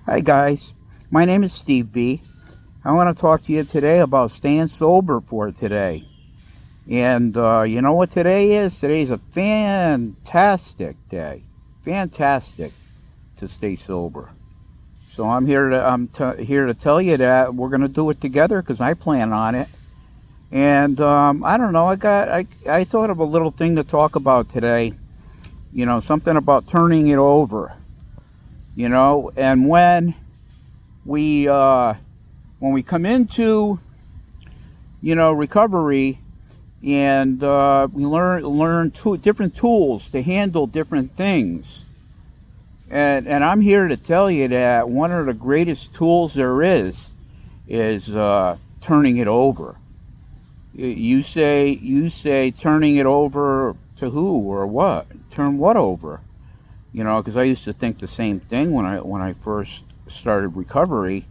Hi guys, my name is Steve B. I want to talk to you today about staying sober for today. And you know what today is? Today's a fantastic day. Fantastic to stay sober. So I'm here to tell you that we're going to do it together because I plan on it. And I don't know. I thought of a little thing to talk about today. You know, something about turning it over. You know, and we uh, when we come into recovery, and we learn different tools to handle different things. And I'm here to tell you that one of the greatest tools there is turning it over. You say turning it over to who or what? Turn what over? You know, because I used to think the same thing when I first started recovery.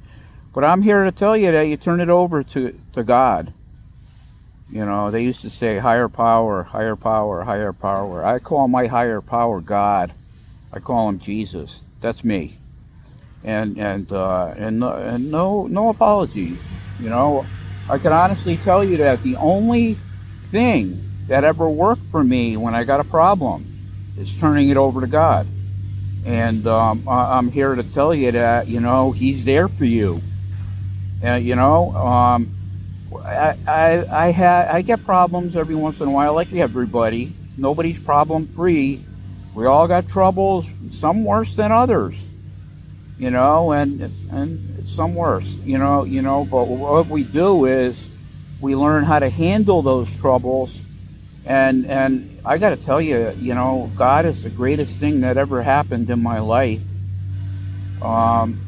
But I'm here to tell you that you turn it over to God. You know, they used to say higher power, higher power, higher power. I call my higher power God. I call him Jesus. That's me. And no apologies. You know, I can honestly tell you that the only thing that ever worked for me when I got a problem is turning it over to God. And I'm here to tell you that He's there for you. And I get problems every once in a while, like everybody. Nobody's problem free. We all got troubles, some worse than others, and some worse, But what we do is we learn how to handle those troubles, and I got to tell you, God is the greatest thing that ever happened in my life. Um,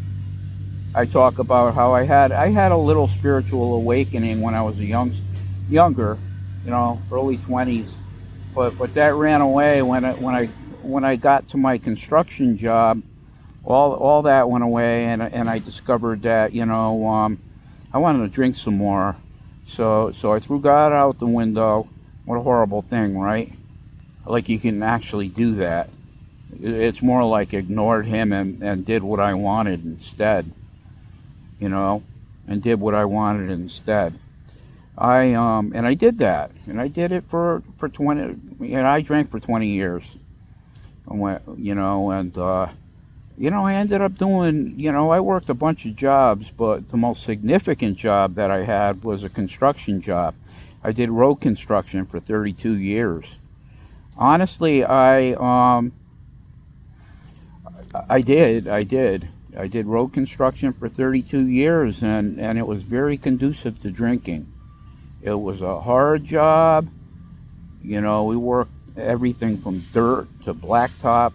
I talk about how I had a little spiritual awakening when I was younger, early 20s, but that ran away when I got to my construction job. All that went away, and I discovered that I wanted to drink some more, so I threw God out the window. What a horrible thing, right? Like you can actually do that. It's more like ignored him and did what I wanted instead, you know, and did what I wanted instead. I did that, and I did it for 20. And I drank for 20 years. And went, I ended up doing. I worked a bunch of jobs, but the most significant job that I had was a construction job. I did road construction for 32 years. Honestly, I did road construction for 32 years, and it was very conducive to drinking. It was a hard job. We worked everything from dirt to blacktop.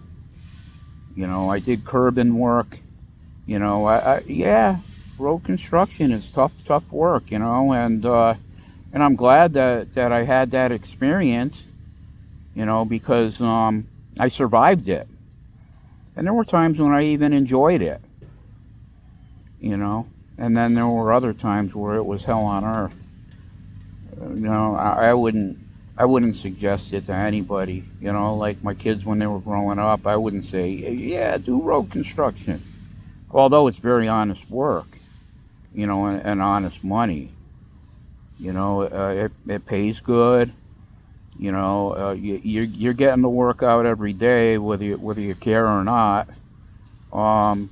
I did curbing work. Yeah, road construction is tough work. And I'm glad that I had that experience. Because I survived it, and there were times when I even enjoyed it. And then there were other times where it was hell on earth. I wouldn't suggest it to anybody. Like my kids when they were growing up, I wouldn't say, yeah, do road construction. Although it's very honest work, and honest money. It pays good. You're getting the work out every day, whether you care or not. Um,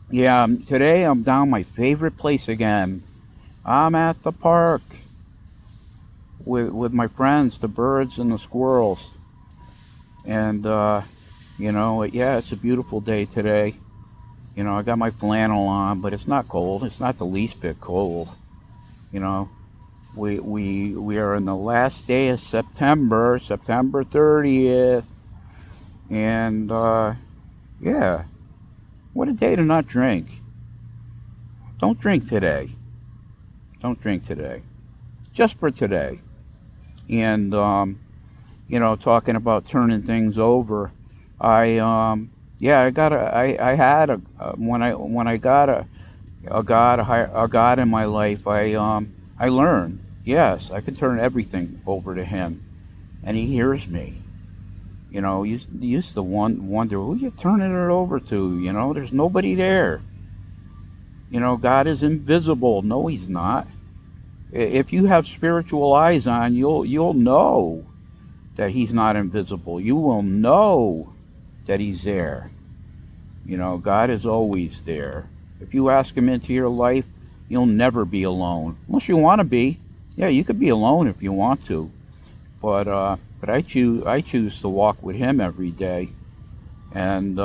yeah, today I'm down my favorite place again. I'm at the park with my friends, the birds and the squirrels. And yeah, it's a beautiful day today. I got my flannel on, but it's not cold. It's not the least bit cold. You know, we are in the last day of September, September 30th, and yeah, what a day to not drink. Don't drink today. Don't drink today. Just for today. And talking about turning things over, yeah, I had when I got a God in my life. I learned, yes, I can turn everything over to Him, and He hears me. You used to wonder who you turning it over to. There's nobody there. God is invisible. No, he's not. If you have spiritual eyes on, you'll know that he's not invisible. You will know that he's there. God is always there. If you ask him into your life, you'll never be alone. Unless you want to be. Yeah, you could be alone if you want to. But I choose to walk with him every day. And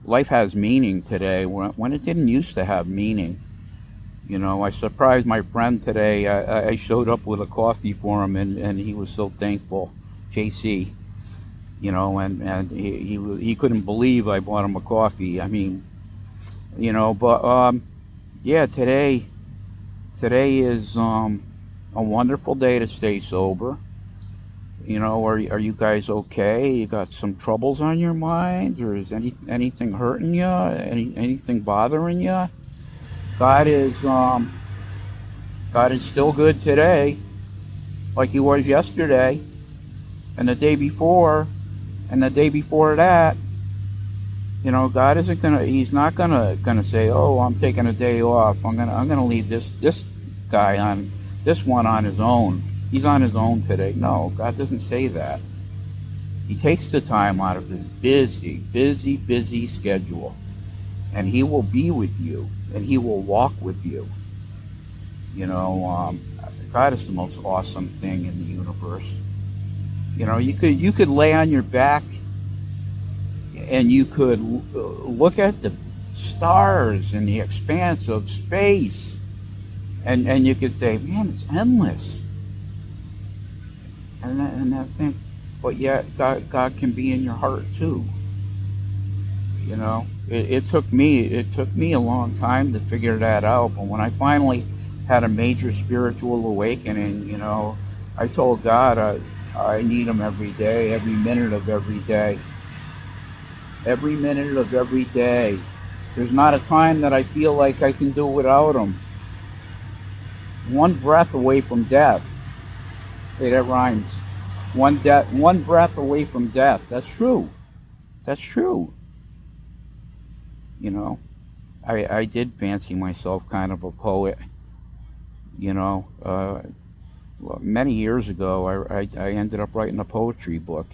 life has meaning today when it didn't used to have meaning. I surprised my friend today. I showed up with a coffee for him, and he was so thankful. JC, and he couldn't believe I bought him a coffee. I mean, but yeah, today is a wonderful day to stay sober. Are you guys okay? You got some troubles on your mind, or is anything hurting you? Anything bothering you? God is still good today, like he was yesterday, and the day before, and the day before that. God isn't gonna. He's not gonna say, "Oh, I'm taking a day off. I'm gonna leave this guy on this one on his own. He's on his own today." No, God doesn't say that. He takes the time out of his busy schedule, and he will be with you, and he will walk with you. God is the most awesome thing in the universe. You could lay on your back, and you could look at the stars and the expanse of space, and you could say, "Man, it's endless." And that thing, but yet God can be in your heart too. It took me a long time to figure that out, but when I finally had a major spiritual awakening, I told God I need him every day, every minute of every day. Every minute of every day. There's not a time that I feel like I can do without him. One breath away from death. Hey, that rhymes. One breath away from death. That's true. That's true. I did fancy myself kind of a poet. Many years ago, I ended up writing a poetry book.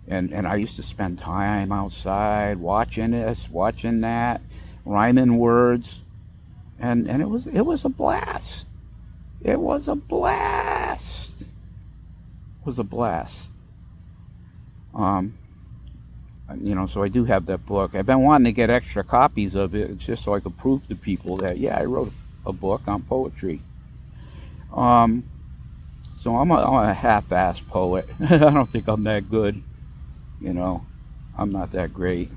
And I used to spend time outside watching this, watching that, rhyming words, and it was a blast. It was a blast. It was a blast. So I do have that book. I've been wanting to get extra copies of it, just so I could prove to people that, yeah, I wrote a book on poetry. So I'm a half-assed poet. I don't think I'm that good. I'm not that great.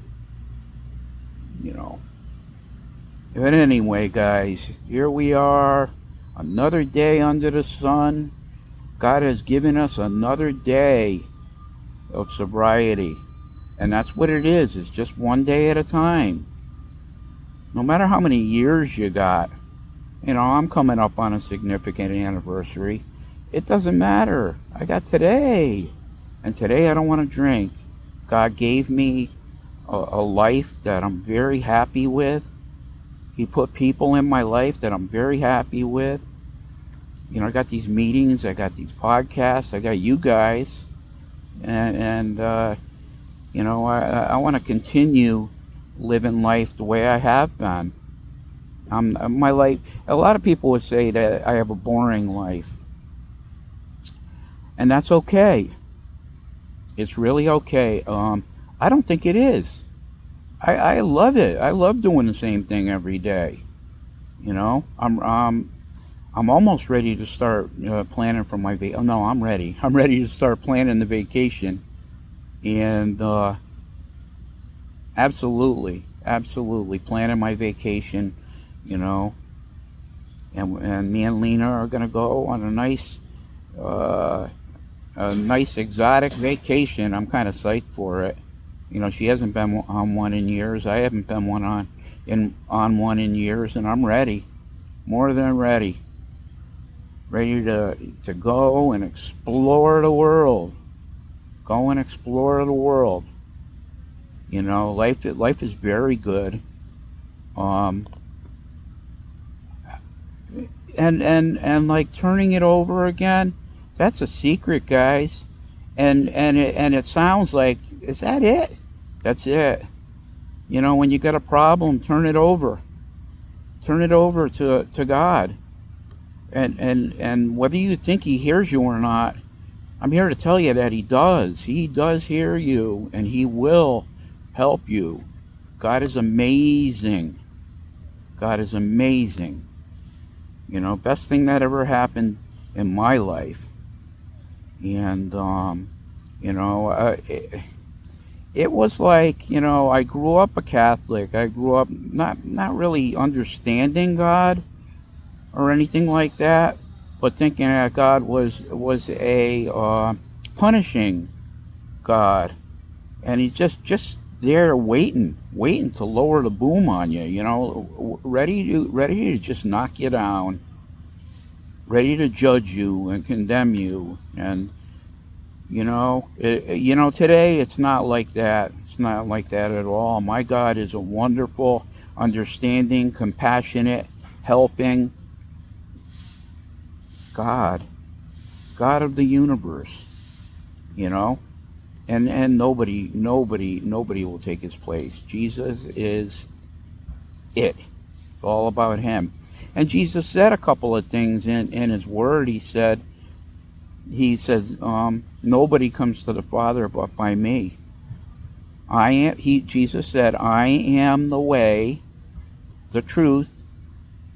But anyway, guys, here we are, another day under the sun. God has given us another day of sobriety, and that's what it is. It's just one day at a time. No matter how many years you got, I'm coming up on a significant anniversary. It doesn't matter. I got today, and today I don't want to drink. God gave me a life that I'm very happy with. He put people in my life that I'm very happy with. I got these meetings, I got these podcasts, I got you guys, and I want to continue living life the way I have been. My life. A lot of people would say that I have a boring life, and that's okay. It's really okay. I don't think it is. I love it. I love doing the same thing every day. I'm almost ready to start planning for my vacation. Oh no, I'm ready. I'm ready to start planning the vacation, and absolutely planning my vacation. And me and Lena are gonna go on a nice exotic vacation. I'm kind of psyched for it. She hasn't been on one in years. I haven't been on one in years, and I'm ready, more than ready to go and explore the world. Go and explore the world. Life is very good. Um, and like turning it over again, that's a secret, guys. And it sounds like, is that it? That's it. When you got a problem, turn it over. Turn it over to God. And whether you think he hears you or not, I'm here to tell you that he does. He does hear you, and he will help you. God is amazing. God is amazing. Best thing that ever happened in my life. And it was like, I grew up a Catholic. I grew up not really understanding God or anything like that, but thinking that God was a punishing God, and he's just there waiting to lower the boom on you. Ready to just knock you down, ready to judge you and condemn you. And today it's not like that. It's not like that at all. My God is a wonderful, understanding, compassionate, helping God, God of the universe, you know, and nobody will take his place. Jesus is it. It's all about him. And Jesus said a couple of things in his word. He says, nobody comes to the Father but by me. Jesus said, I am the way, the truth,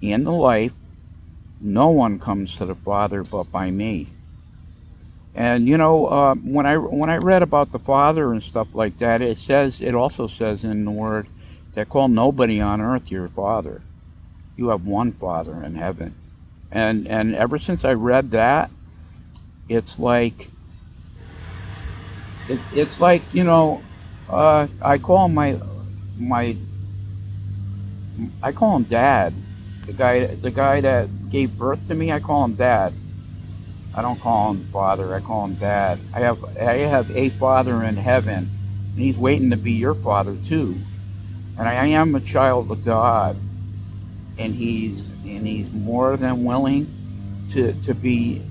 and the life. No one comes to the Father but by me. And when I read about the Father and stuff like that, it also says in the Word that call nobody on earth your Father. You have one Father in heaven. And ever since I read that, it's like I call him my I call him Dad. The guy that gave birth to me, I call him Dad. I don't call him Father. I call him Dad. I have a Father in heaven, and he's waiting to be your Father too. And I am a child of God, and he's more than willing to be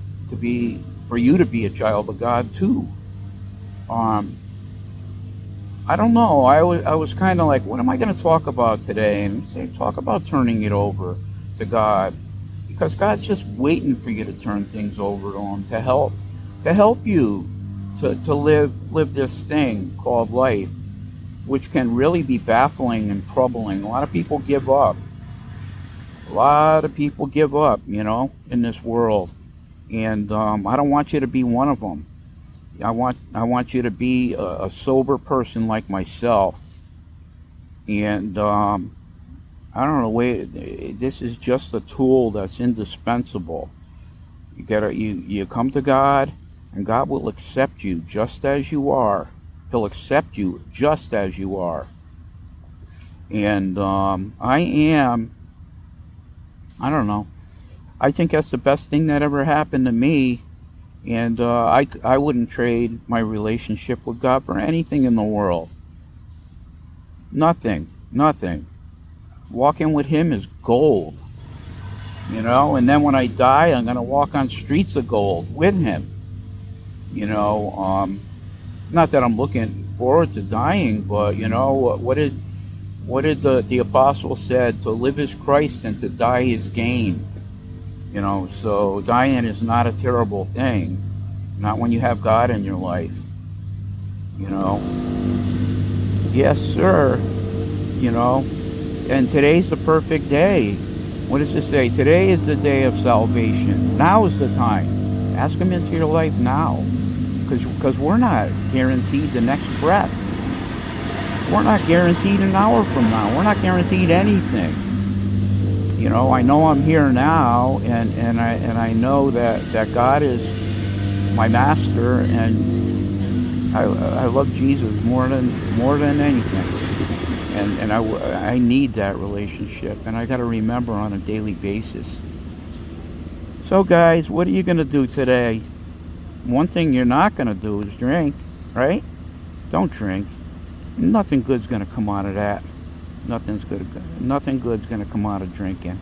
for you to be a child of God too. Um, I don't know. I was kind of like, what am I going to talk about today? And say, talk about turning it over to God, because God's just waiting for you to turn things over to him to help you to live this thing called life, which can really be baffling and troubling. A lot of people give up. A lot of people give up, in this world, and I don't want you to be one of them. I want you to be a sober person like myself, and I don't know. This is just a tool that's indispensable. You come to God, and God will accept you just as you are. He'll accept you just as you are. And I don't know. I think that's the best thing that ever happened to me. And I wouldn't trade my relationship with God for anything in the world. Nothing. Walking with him is gold. And then when I die, I'm going to walk on streets of gold with him. Not that I'm looking forward to dying, but what did the apostle said? To live is Christ and to die is gain. So dying is not a terrible thing. Not when you have God in your life. Yes, sir. And today's the perfect day. What does it say? Today is the day of salvation. Now is the time. Ask him into your life now. Because we're not guaranteed the next breath. We're not guaranteed an hour from now. We're not guaranteed anything. I know I'm here now, and I know that God is my master, and I love Jesus more than anything. And I need that relationship, and I got to remember on a daily basis. So guys, what are you going to do today? One thing you're not going to do is drink, right? Don't drink. Nothing good's gonna come out of that. Nothing good's gonna come out of drinking.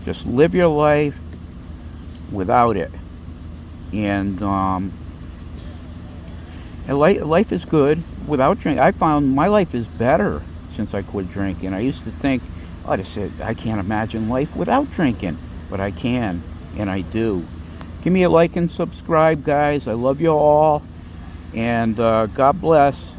Just live your life without it, and life is good without drinking. I found my life is better since I quit drinking. I used to think, oh, I can't imagine life without drinking, but I can, and I do. Give me a like and subscribe, guys. I love you all, and God bless.